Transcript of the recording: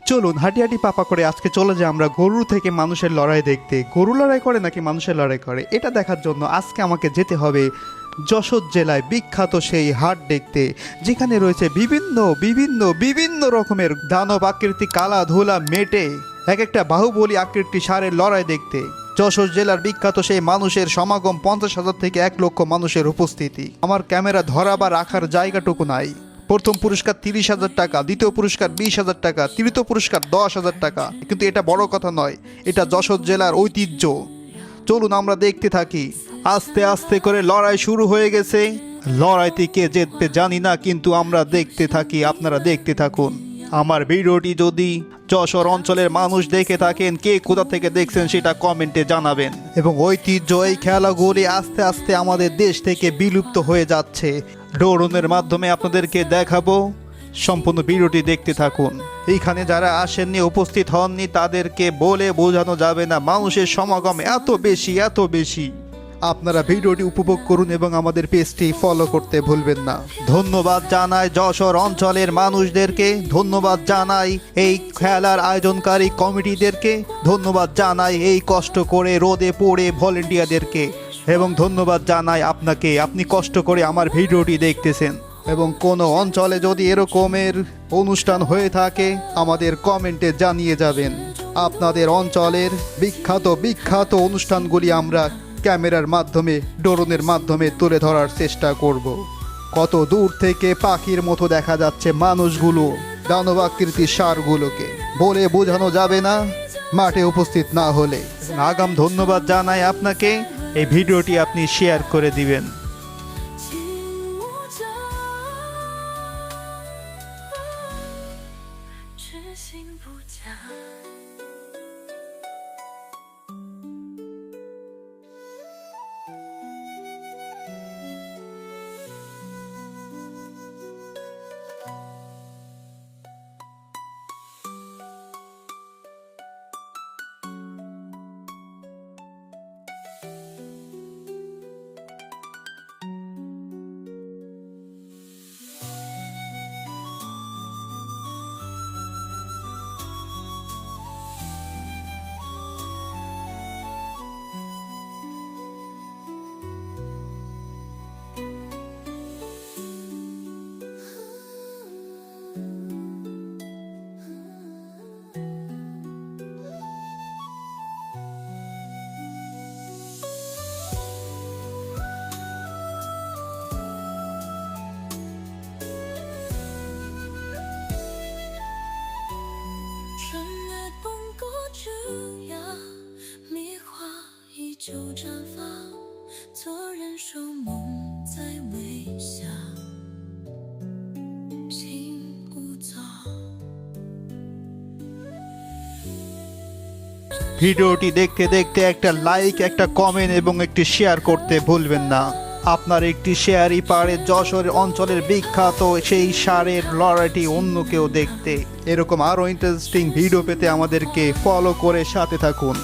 চলুন হাঁটি হাঁটি পাপা করে আজকে চলে যাই আমরা গরু থেকে মানুষের লড়াই দেখতে। গরু লড়াই করে নাকি মানুষের লড়াই করে এটা দেখার জন্য আজকে আমাকে যেতে হবে যশোর জেলায় বিখ্যাত সেই হাট দেখতে, যেখানে রয়েছে বিভিন্ন বিভিন্ন বিভিন্ন রকমের দানব আকৃতি কালা ধুলা মেটে এক একটা বাহুবলী আকৃতি ষাঁড়ের লড়াই দেখতে। যশোর জেলার বিখ্যাত সেই মানুষের সমাগম, 50,000 থেকে 1 লক্ষ মানুষের উপস্থিতি। আমার ক্যামেরা ধরা বা রাখার জায়গাটুকু নাই। প্রথম পুরস্কার 30,000 টাকা, দ্বিতীয় পুরস্কার 20,000 টাকা, তৃতীয় পুরস্কার 10,000 টাকা। কিন্তু এটা বড় কথা নয়, এটা যশোর জেলার ঐতিহ্য। চলুন আমরা দেখতে থাকি। আস্তে আস্তে করে লড়াই শুরু হয়ে গেছে। লড়াইতে কে জিতবে জানি না, কিন্তু আমরা দেখতে থাকি, আপনারা দেখতে থাকুন। আমার ভিডিওটি যদি যশোর অঞ্চলের মানুষ দেখে থাকেন, কে কোথা থেকে দেখছেন সেটা কমেন্টে জানাবেন। এবং ঐতিহ্য এই খেলাগুলি আস্তে আস্তে আমাদের দেশ থেকে বিলুপ্ত হয়ে যাচ্ছে। ড্রোনের মাধ্যমে আপনাদেরকে দেখাবো, সম্পূর্ণ ভিডিওটি দেখতে থাকুন। এইখানে যারা আসেননি, উপস্থিত হননি, তাদেরকে বলে বোঝানো যাবে না, মানুষের সমাগম এত বেশি এত বেশি। আপনারা ভিডিওটি উপভোগ করুন এবং আমাদের পেজটি ফলো করতে ভুলবেন না। ধন্যবাদ জানাই যশোর অঞ্চলের মানুষদেরকে, ধন্যবাদ জানাই এই খেলার আয়োজনকারী কমিটিদেরকে, ধন্যবাদ জানাই এই কষ্ট করে রোদে পড়ে ভলেন্টিয়ারদেরকে, এবং ধন্যবাদ জানাই আপনাকে, আপনি কষ্ট করে আমার ভিডিওটি দেখতেছেন। এবং কোনো অঞ্চলে যদি এরকমের অনুষ্ঠান হয়ে থাকে আমাদের কমেন্টে জানিয়ে যাবেন। আপনাদের অঞ্চলের বিখ্যাত বিখ্যাত অনুষ্ঠানগুলি আমরা ক্যামেরার মাধ্যমে, ড্রোনের মাধ্যমে তুলে ধরার চেষ্টা করব। কত দূর থেকে পাখির মতো দেখা যাচ্ছে মানুষগুলো, দানব আকৃতির ষাঁড়গুলোকে বলে বোঝানো যাবে না মাঠে উপস্থিত না হলে। আগাম ধন্যবাদ জানাই আপনাকে, এই ভিডিওটি আপনি শেয়ার করে দিবেন।就绽放，做人说梦在微笑，心无躁。ভিডিওটি দেখতে দেখতে একটা লাইক, একটা কমেন্ট এবং একটি শেয়ার করতে ভুলবেন না। আপনার একটি শেয়ারই পারে যশোর অঞ্চলের বিখ্যাত সেই ষাঁড়ের লড়াইটি অন্য কেউ দেখতে। এরকম আরও ইন্টারেস্টিং ভিডিও পেতে আমাদেরকে ফলো করে সাথে থাকুন।